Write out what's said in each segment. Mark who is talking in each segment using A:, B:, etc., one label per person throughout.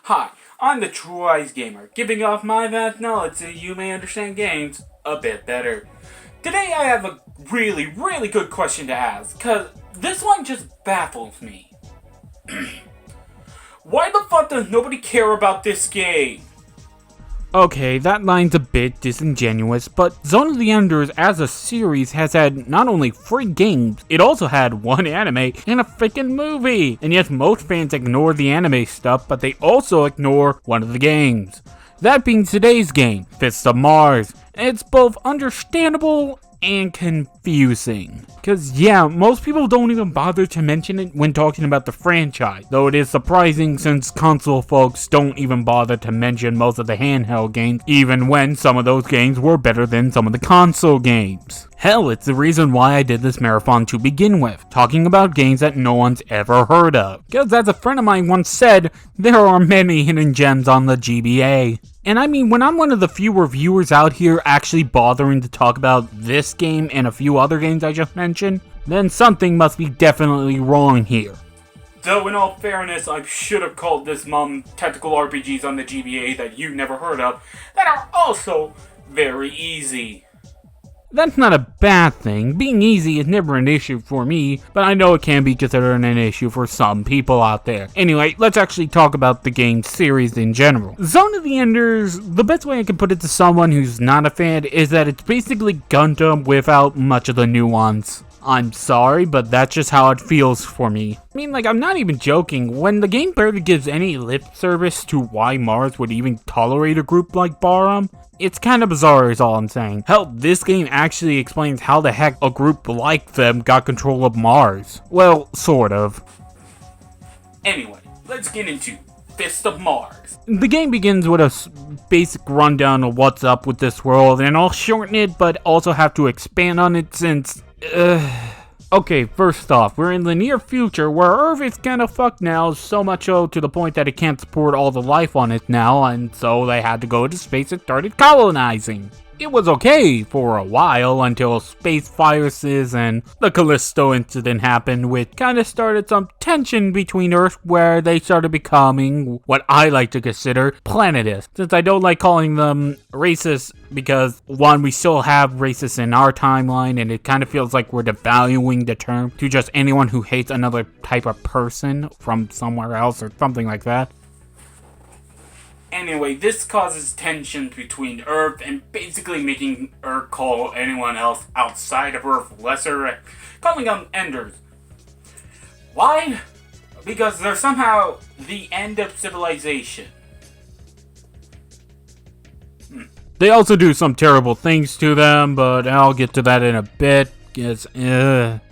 A: Hi, I'm the True Gamer, giving off my vast knowledge so you may understand games a bit better. Today I have a really good question to ask, cause this one just baffles me. Why the fuck does nobody care about this game?
B: Okay, that line's a bit disingenuous, but Zone of the Enders as a series has had not only 3 games, it also had 1 anime and a freaking movie! And yes, most fans ignore the anime stuff, but they also ignore one of the games. That being today's game, Fist of Mars. And it's both understandable and confusing. Cause yeah, most people don't even bother to mention it when talking about the franchise, though it is surprising since console folks don't even bother to mention most of the handheld games, even when some of those games were better than some of the console games. Hell, it's the reason why I did this marathon to begin with, talking about games that no one's ever heard of. Cause as a friend of mine once said, there are many hidden gems on the GBA. And I mean, when I'm one of the few reviewers out here actually bothering to talk about this game and a few other games I just mentioned, then something must be definitely wrong here.
A: Though in all fairness, I should have called this tactical RPGs on the GBA that you've never heard of, that are also very easy.
B: That's not a bad thing. Being easy is never an issue for me, but I know it can be considered an issue for some people out there. Anyway, let's actually talk about the game series in general. Zone of the Enders, the best way I can put it to someone who's not a fan is that it's basically Gundam without much of the nuance. I'm sorry, but that's just how it feels for me. I mean, I'm not even joking. When the game barely gives any lip service to why Mars would even tolerate a group like Barum, it's kind of bizarre is all I'm saying. Hell, this game actually explains how the heck a group like them got control of Mars. Well, sort of.
A: Anyway, let's get into Fist of Mars.
B: The game begins with a basic rundown of what's up with this world, and I'll shorten it, but also have to expand on it since... Okay, first off, we're in the near future where Earth is kinda fucked now, so much so to the point that it can't support all the life on it now, and so they had to go to space and started colonizing. It was okay for a while until space viruses and the Callisto incident happened, which kinda started some tension between Earth where they started becoming what I like to consider planetists. Since I don't like calling them racist because, one, we still have racists in our timeline and it kind of feels like we're devaluing the term to just anyone who hates another type of person from somewhere else or something like that.
A: Anyway, this causes tensions between Earth and basically making Earth call anyone else outside of Earth lesser, calling them Enders. Why? Because they're somehow the end of civilization.
B: They also do some terrible things to them, but I'll get to that in a bit.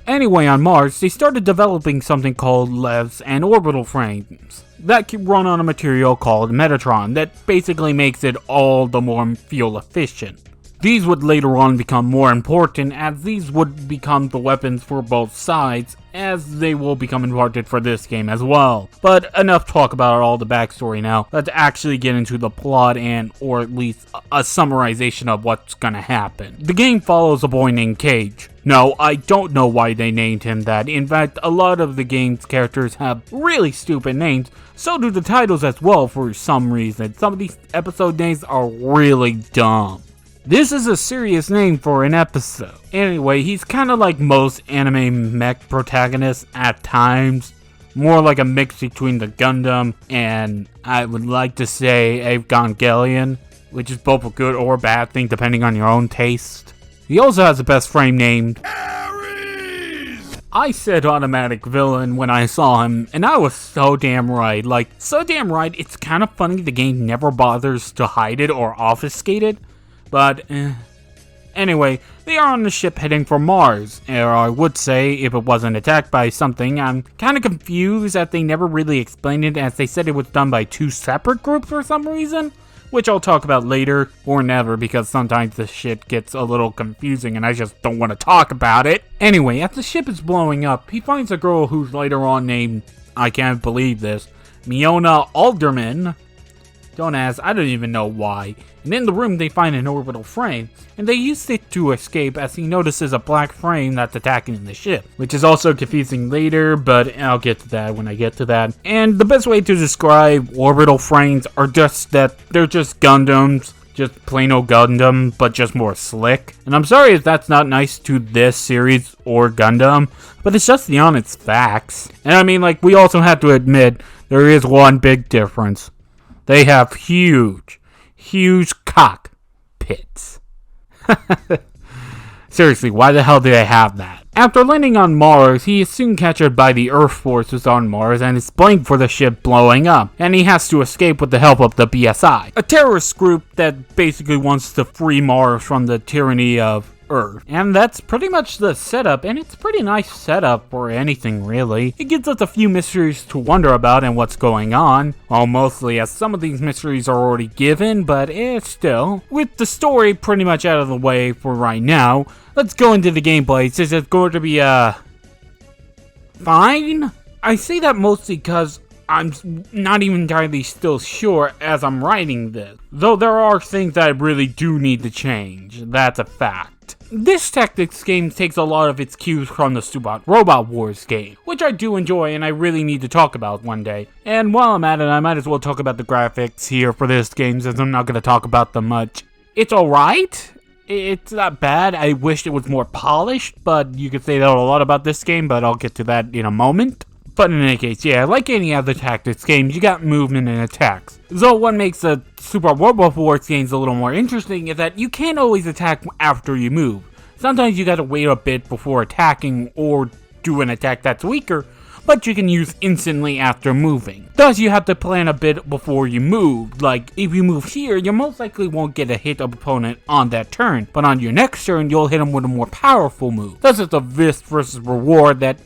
B: Anyway, on Mars, they started developing something called LEVs and orbital frames that can run on a material called Metatron that basically makes it all the more fuel efficient. These would later on become more important as these would become the weapons for both sides, as they will become important for this game as well. But enough talk about all the backstory now. Let's actually get into the plot and, or at least a summarization of what's gonna happen. The game follows a boy named Cage. No, I don't know why they named him that. In fact, a lot of the game's characters have really stupid names, so do the titles as well for some reason. Some of these episode names are really dumb. This is a serious name for an episode. Anyway, he's kind of like most anime mech protagonists at times. More like a mix between the Gundam and, I would like to say, Evangelion, which is both a good or bad thing depending on your own taste. He also has a best friend named Ares! I said automatic villain when I saw him, and I was so damn right. So damn right, it's kind of funny the game never bothers to hide it or obfuscate it. But, anyway, they are on the ship heading for Mars, or I would say, if it wasn't attacked by something. I'm kind of confused that they never really explained it, as they said it was done by 2 separate groups for some reason, which I'll talk about later, or never, because sometimes this shit gets a little confusing and I just don't want to talk about it. Anyway, as the ship is blowing up, he finds a girl who's later on named, I can't believe this, Miona Alderman. Don't ask, I don't even know why. And in the room they find an orbital frame, and they use it to escape as he notices a black frame that's attacking the ship. Which is also confusing later, but I'll get to that when I get to that. And the best way to describe orbital frames are just that they're just Gundams. Just plain old Gundam, but just more slick. And I'm sorry if that's not nice to this series or Gundam, but it's just the honest facts. And I mean, like, we also have to admit, there is one big difference. They have huge cockpits. Seriously, why the hell do they have that? After landing on Mars, he is soon captured by the Earth forces on Mars and is blamed for the ship blowing up, and he has to escape with the help of the BSI, a terrorist group that basically wants to free Mars from the tyranny of Earth. And that's pretty much the setup, and it's a pretty nice setup for anything, really. It gives us a few mysteries to wonder about and what's going on. Well, mostly, as some of these mysteries are already given, but still. With the story pretty much out of the way for right now, let's go into the gameplay. Is it going to be, fine? I say that mostly because I'm not even entirely still sure as I'm writing this. Though there are things that I really do need to change. That's a fact. This tactics game takes a lot of its cues from the Subot Robot Wars game, which I do enjoy and I really need to talk about one day. And while I'm at it, I might as well talk about the graphics here for this game since I'm not going to talk about them much. It's alright. It's not bad. I wish it was more polished, but you could say that a lot about this game, but I'll get to that in a moment. But in any case, yeah, like any other tactics games, you got movement and attacks. So what makes the Super Robot Wars games a little more interesting is that you can't always attack after you move. Sometimes you gotta wait a bit before attacking or do an attack that's weaker, but you can use instantly after moving. Thus, you have to plan a bit before you move. Like, if you move here, you most likely won't get a hit opponent on that turn, but on your next turn, you'll hit them with a more powerful move. Thus, it's a risk versus reward that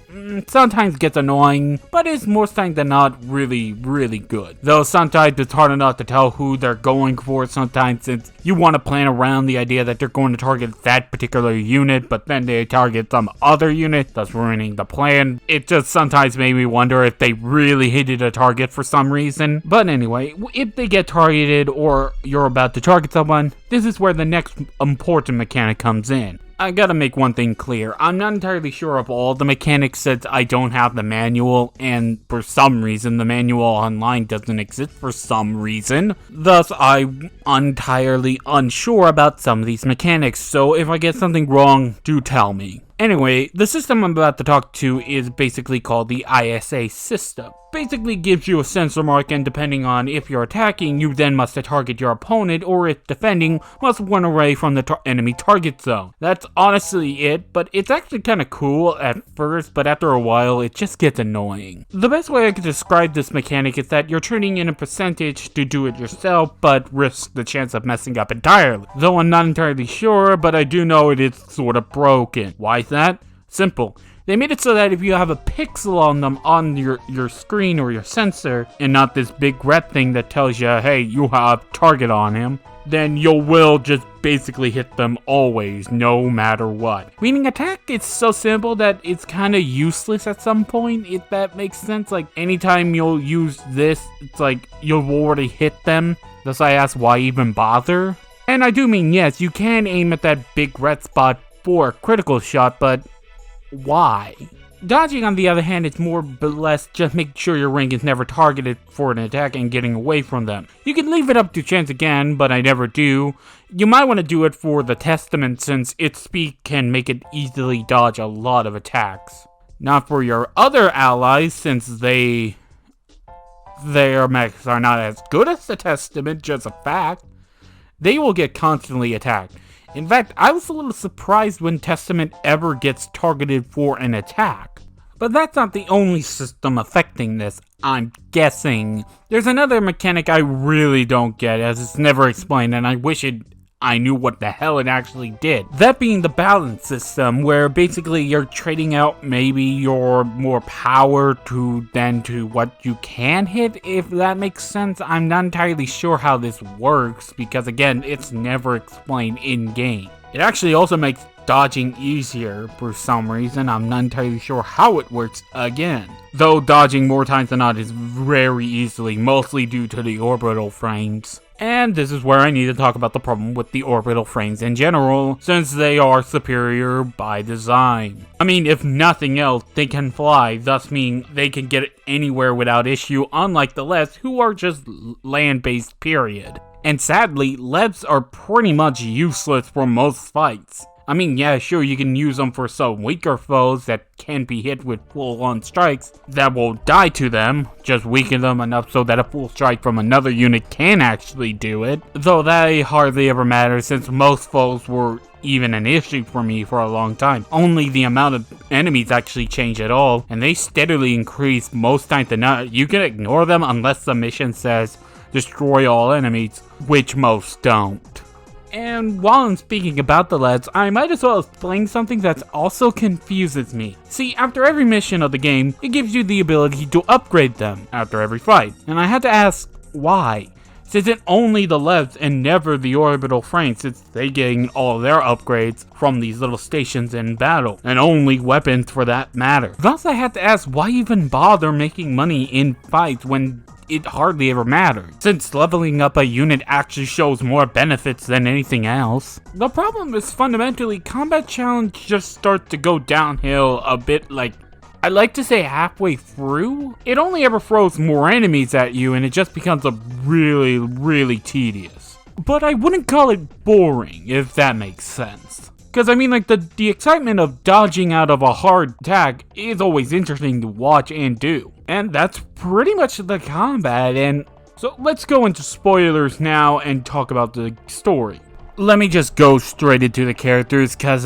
B: sometimes gets annoying, but is most times than not really good. Though sometimes it's hard enough to tell who they're going for sometimes, since you want to plan around the idea that they're going to target that particular unit, but then they target some other unit, thus ruining the plan. It just sometimes made me wonder if they really hated a target for some reason. But anyway, if they get targeted or you're about to target someone, this is where the next important mechanic comes in. I gotta make one thing clear. I'm not entirely sure of all the mechanics since I don't have the manual, and for some reason the manual online doesn't exist for some reason. Thus, I'm entirely unsure about some of these mechanics, so if I get something wrong, do tell me. Anyway, the system I'm about to talk to is basically called the ISA system. Basically gives you a sensor mark, and depending on if you're attacking, you then must target your opponent, or if defending, must run away from the enemy target zone. That's honestly it, but it's actually kind of cool at first, but after a while, it just gets annoying. The best way I could describe this mechanic is that you're turning in a percentage to do it yourself, but risk the chance of messing up entirely. Though I'm not entirely sure, but I do know it is sort of broken. Why is that? Simple. They made it so that if you have a pixel on them on your screen or your sensor, and not this big red thing that tells you, hey, you have target on him, then you will just basically hit them always, no matter what. Meaning attack is so simple that it's kind of useless at some point, if that makes sense. Like, anytime you'll use this, it's like you've already hit them. Thus I ask, why even bother? And I do mean, yes, you can aim at that big red spot for a critical shot, but why? Dodging, on the other hand, is more or less just making sure your ring is never targeted for an attack and getting away from them. You can leave it up to chance again, but I never do. You might want to do it for the Testament since its speed can make it easily dodge a lot of attacks. Not for your other allies since their mechs are not as good as the Testament, just a fact. They will get constantly attacked. In fact, I was a little surprised when Testament ever gets targeted for an attack. But that's not the only system affecting this, I'm guessing. There's another mechanic I really don't get, as it's never explained, and I wish I knew what the hell it actually did. That being the balance system, where basically you're trading out maybe your more power to what you can hit, if that makes sense. I'm not entirely sure how this works, because again, it's never explained in-game. It actually also makes dodging easier for some reason. I'm not entirely sure how it works again. Though dodging more times than not is very easily, mostly due to the orbital frames. And this is where I need to talk about the problem with the orbital frames in general, since they are superior by design. I mean, if nothing else, they can fly, thus meaning they can get anywhere without issue, unlike the LEVs, who are just land-based, period. And sadly, LEVs are pretty much useless for most fights. I mean, yeah, sure, you can use them for some weaker foes that can be hit with full-on strikes that will die to them, just weaken them enough so that a full strike from another unit can actually do it. Though that hardly ever matters since most foes were even an issue for me for a long time. Only the amount of enemies actually change at all, and they steadily increase most times than not. You can ignore them unless the mission says destroy all enemies, which most don't. And while I'm speaking about the LEDs, I might as well explain something that also confuses me. See, after every mission of the game, it gives you the ability to upgrade them after every fight. And I had to ask, why? Since it's only the LEDs and never the orbital frames, since they gain all their upgrades from these little stations in battle, and only weapons for that matter. Thus I had to ask, why even bother making money in fights when it hardly ever matters, since leveling up a unit actually shows more benefits than anything else. The problem is fundamentally, combat challenge just starts to go downhill a bit, like, I like to say halfway through. It only ever throws more enemies at you and it just becomes a really tedious. But I wouldn't call it boring, if that makes sense. Because I mean, like, the excitement of dodging out of a hard attack is always interesting to watch and do. And that's pretty much the combat, and so let's go into spoilers now and talk about the story. Let me just go straight into the characters, because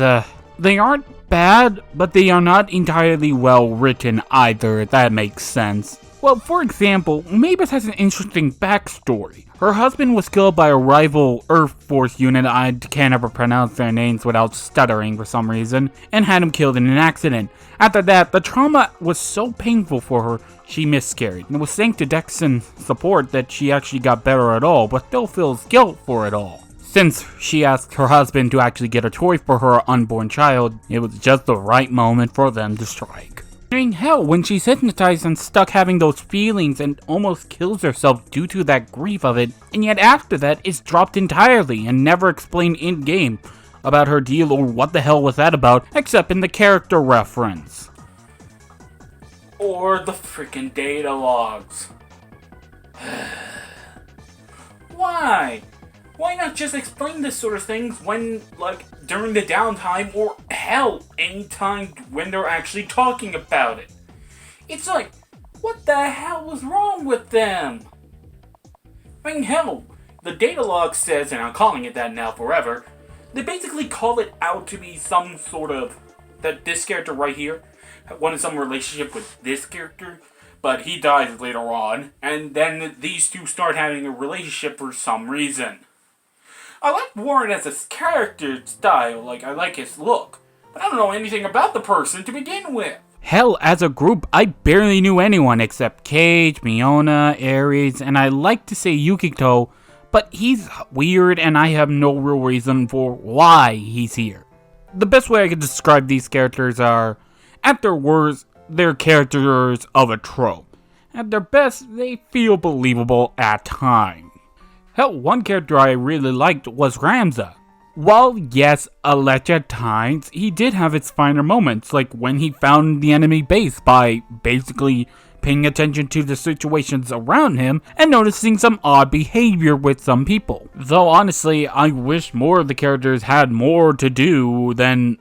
B: they aren't bad, but they are not entirely well written either, if that makes sense. Well, for example, Mavis has an interesting backstory. Her husband was killed by a rival Earth Force unit, I can't ever pronounce their names without stuttering for some reason, and had him killed in an accident. After that, the trauma was so painful for her, she miscarried. And it was thanks to Dexon's support that she actually got better at all, but still feels guilt for it all. Since she asked her husband to actually get a toy for her unborn child, it was just the right moment for them to strike. Hell, when she's hypnotized and stuck having those feelings and almost kills herself due to that grief of it, and yet after that it's dropped entirely and never explained in-game about her deal or what the hell was that about, except in the character reference.
A: Or the freaking data logs. Why? Why not just explain this sort of things when, like, during the downtime, or hell, anytime when they're actually talking about it? It's like, what the hell was wrong with them? I mean, hell, the data log says, and I'm calling it that now forever, they basically call it out to be some sort of, that this character right here wanted some relationship with this character, but he dies later on, and then these two start having a relationship for some reason. I like Warren as a character style, like I like his look, but I don't know anything about the person to begin with.
B: Hell, as a group, I barely knew anyone except Cage, Miona, Ares, and I like to say Yukito, but he's weird and I have no real reason for why he's here. The best way I could describe these characters are, at their worst, they're characters of a trope. At their best, they feel believable at times. Hell, one character I really liked was Ramza. While yes, alleged at times, he did have his finer moments, like when he found the enemy base by basically paying attention to the situations around him and noticing some odd behavior with some people. Though honestly, I wish more of the characters had more to do than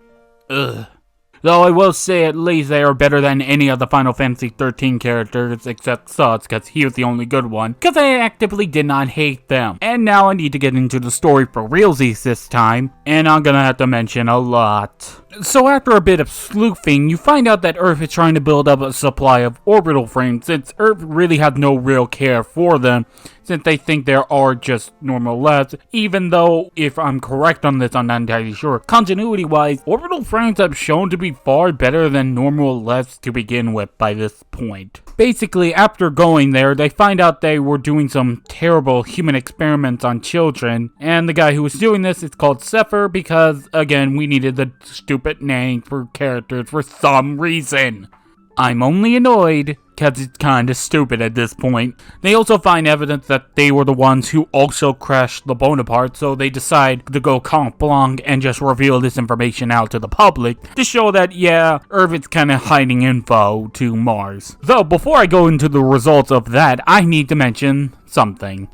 B: Though I will say at least they are better than any of the Final Fantasy XIII characters except Suts, because he was the only good one, because I actively did not hate them. And now I need to get into the story for realsies this time, and I'm gonna have to mention a lot. So after a bit of sleuthing, you find out that Earth is trying to build up a supply of orbital frames since Earth really has no real care for them, since they think there are just normal labs, even though, if I'm correct on this, I'm not entirely sure. Continuity-wise, orbital frames have shown to be far better than normal labs to begin with by this point. Basically, after going there, they find out they were doing some terrible human experiments on children, and the guy who was doing this is called Zephyr because, again, we needed the stupid name for characters for some reason. I'm only annoyed because it's kinda stupid at this point. They also find evidence that they were the ones who also crashed the Bonaparte, so they decide to go carte blanche and just reveal this information out to the public to show that, yeah, Earth is kinda hiding info to Mars. Though, before I go into the results of that, I need to mention something.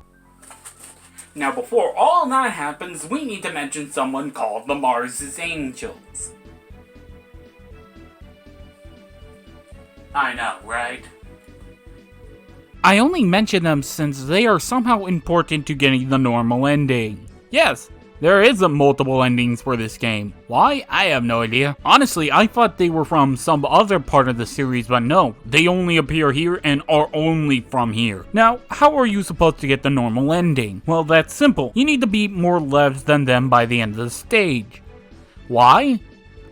A: Now, before all that happens, we need to mention someone called the Mars' Angels. I know, right?
B: I only mention them since they are somehow important to getting the normal ending. Yes, there is multiple endings for this game. Why? I have no idea. Honestly, I thought they were from some other part of the series, but no. They only appear here and are only from here. Now, how are you supposed to get the normal ending? Well, that's simple. You need to beat more levels than them by the end of the stage. Why?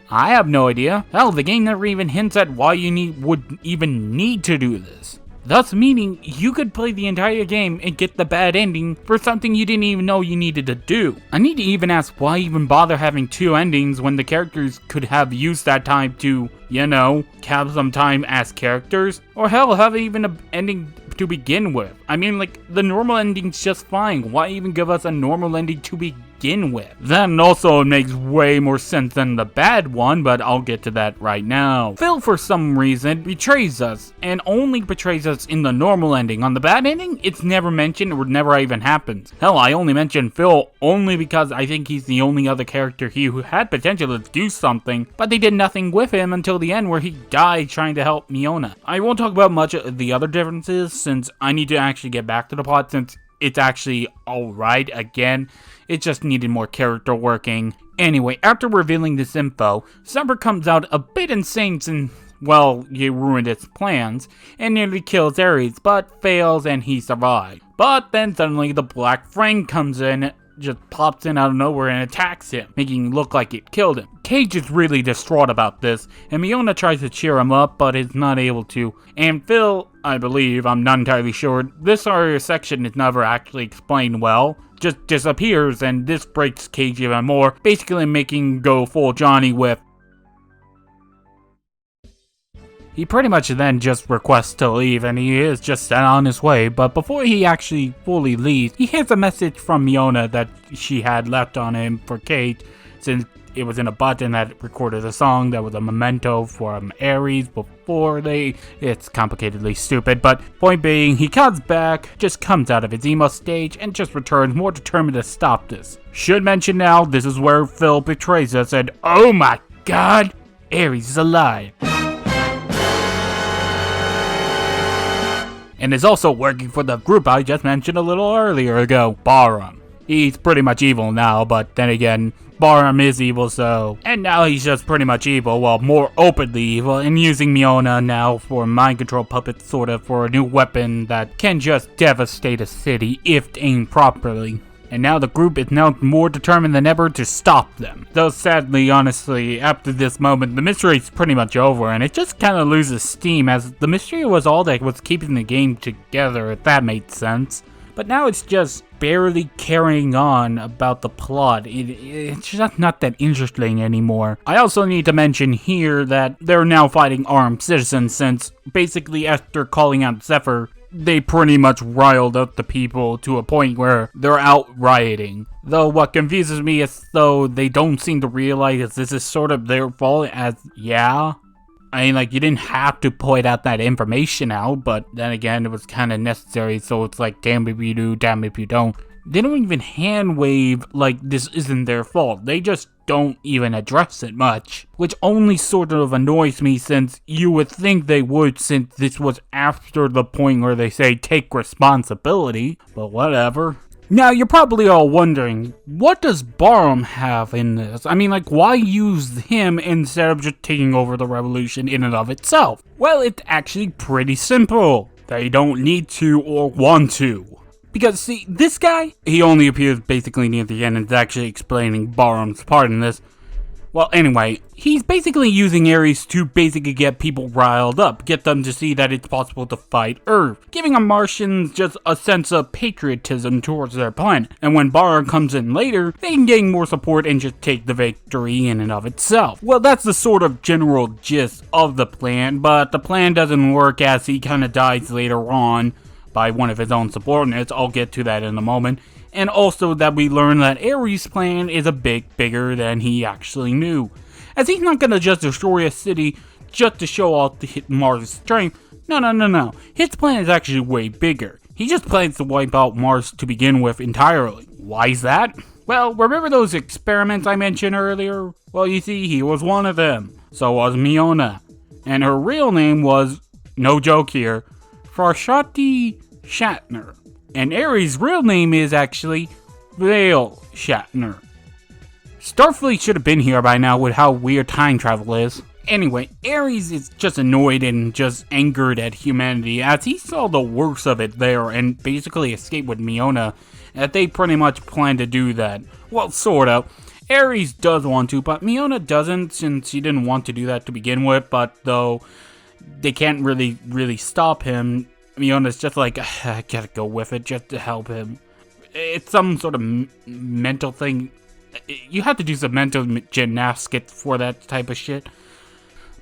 B: I have no idea. Hell, the game never even hints at why you would even need to do this. Thus meaning, you could play the entire game and get the bad ending for something you didn't even know you needed to do. I need to even ask why even bother having two endings when the characters could have used that time to, you know, have some time as characters? Or hell, have even an ending to begin with. I mean, like, the normal ending's just fine. Why even give us a normal ending to begin with? Then also it makes way more sense than the bad one, but I'll get to that right now. Phil, for some reason, betrays us, and only betrays us in the normal ending. On the bad ending, it's never mentioned or never even happens. Hell, I only mentioned Phil only because I think he's the only other character here who had potential to do something, but they did nothing with him until the end where he died trying to help Miona. I won't talk about much of the other differences since I need to actually get back to the plot since it's actually alright again. It just needed more character working. Anyway, after revealing this info, Summer comes out a bit insane since, well, you ruined its plans, and nearly kills Ares, but fails and he survives. But then suddenly the Black Frame comes in, just pops in out of nowhere and attacks him, making it look like it killed him. Cage is really distraught about this, and Miona tries to cheer him up, but is not able to. And Phil, I believe, I'm not entirely sure, this area section is never actually explained well, just disappears, and this breaks Cage even more, basically making go full Johnny with. He pretty much then just requests to leave and he is just sent on his way, but before he actually fully leaves, he hears a message from Miona that she had left on him for Kate, since it was in a button that recorded a song that was a memento from Ares before it's complicatedly stupid, but point being, he comes back, just comes out of his emo stage, and just returns more determined to stop this. Should mention now, this is where Phil betrays us and oh my god, Ares is alive. And is also working for the group I just mentioned a little earlier ago, Barham. He's pretty much evil now, but then again, Barham is evil, so. And now he's just pretty much evil, well, more openly evil, and using Miona now for mind control puppets, sort of, for a new weapon that can just devastate a city if aimed properly. And now the group is now more determined than ever to stop them. Though sadly, honestly, after this moment, the mystery is pretty much over, and it just kind of loses steam, as the mystery was all that was keeping the game together, if that made sense. But now it's just barely carrying on about the plot. It's just not that interesting anymore. I also need to mention here that they're now fighting armed citizens, since basically after calling out Zephyr, they pretty much riled up the people to a point where they're out rioting. Though what confuses me is though they don't seem to realize this is sort of their fault, as yeah. I mean, like, you didn't have to point out that information out, but then again, it was kind of necessary, so it's like, damn if you do, damn if you don't. They don't even hand wave like this isn't their fault. They just don't even address it much. Which only sort of annoys me, since you would think they would, since this was after the point where they say take responsibility. But whatever. Now, you're probably all wondering, what does Barham have in this? I mean, like, why use him instead of just taking over the revolution in and of itself? Well, it's actually pretty simple. They don't need to or want to. Because, see, this guy, he only appears basically near the end and is actually explaining Barham's part in this. Well, anyway, he's basically using Ares to basically get people riled up, get them to see that it's possible to fight Earth, giving the Martians just a sense of patriotism towards their planet. And when Barham comes in later, they can gain more support and just take the victory in and of itself. Well, that's the sort of general gist of the plan, but the plan doesn't work as he kind of dies later on by one of his own subordinates. I'll get to that in a moment. And also that we learn that Ares' plan is a bit bigger than he actually knew. As he's not gonna just destroy a city just to show off Mars' strength. No. His plan is actually way bigger. He just plans to wipe out Mars to begin with entirely. Why is that? Well, remember those experiments I mentioned earlier? Well, you see, he was one of them. So was Miona. And her real name was, no joke here, Farshati Shatner. And Ares' real name is actually Vale Shatner. Starfleet should have been here by now with how weird time travel is. Anyway, Ares is just annoyed and just angered at humanity as he saw the worst of it there and basically escaped with Miona, that they pretty much plan to do that. Well, sort of. Ares does want to, but Miona doesn't since she didn't want to do that to begin with, but though they can't really stop him, Miona's just like, I gotta go with it just to help him. It's some sort of mental thing. You have to do some mental gymnastics for that type of shit.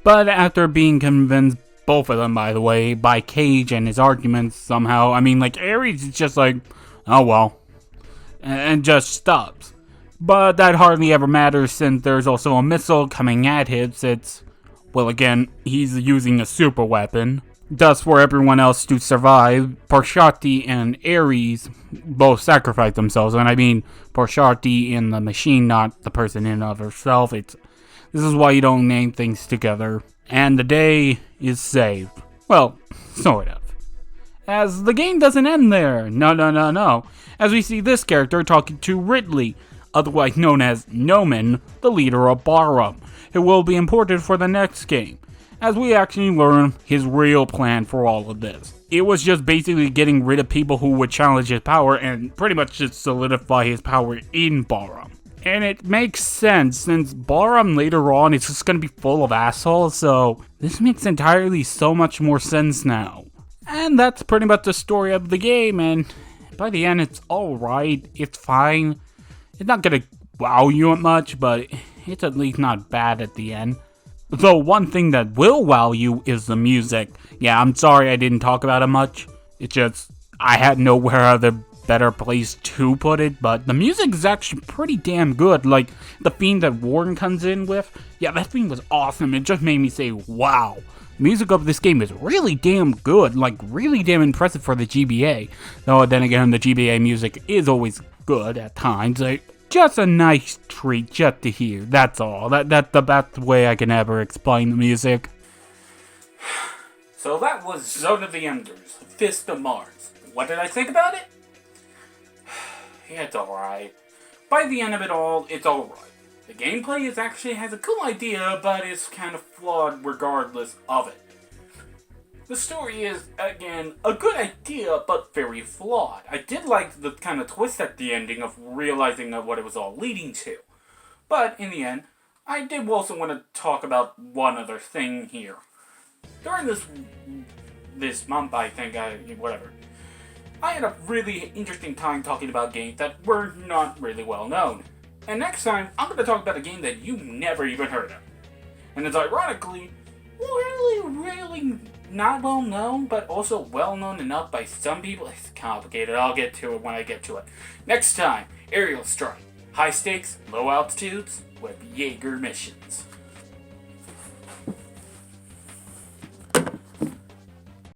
B: But after being convinced, both of them by the way, by Cage and his arguments somehow, I mean, like, Ares is just like, oh well, and just stops. But that hardly ever matters since there's also a missile coming at him since, well, again, he's using a super weapon. Thus, for everyone else to survive, Parshati and Ares both sacrifice themselves. And I mean Parshati in the machine, not the person in and of herself. This is why you don't name things together. And the day is saved. Well, sort of. As the game doesn't end there. No. As we see this character talking to Ridley, otherwise known as Nomen, the leader of Barham, who will be important for the next game, as we actually learn his real plan for all of this. It was just basically getting rid of people who would challenge his power and pretty much just solidify his power in Barham. And it makes sense since Barham later on is just gonna be full of assholes, so this makes entirely so much more sense now. And that's pretty much the story of the game, and by the end it's alright, it's fine. It's not gonna wow you much, but it's at least not bad at the end. Though one thing that will wow you is the music. Yeah, I'm sorry I didn't talk about it much. It's just, I had nowhere other better place to put it, but the music is actually pretty damn good. Like, the theme that Warren comes in with, yeah, that theme was awesome. It just made me say, wow. The music of this game is really damn good, like, really damn impressive for the GBA. Though, then again, the GBA music is always good at times. Like, just a nice treat just to hear, that's all. That's the best way I can ever explain the music.
A: So that was Zone of the Enders, Fist of Mars. What did I think about it? Yeah, it's alright. By the end of it all, it's alright. The gameplay has a cool idea, but it's kind of flawed regardless of it. The story is, again, a good idea, but very flawed. I did like the kind of twist at the ending of realizing what it was all leading to. But, in the end, I did also want to talk about one other thing here. During this month, I think, whatever, I had a really interesting time talking about games that were not really well known. And next time, I'm going to talk about a game that you never even heard of. And it's ironically, really not well known, but also well known enough by some people. It's complicated. I'll get to it when I get to it. Next time, Aerial Strike. High stakes, low altitudes with Jaeger missions.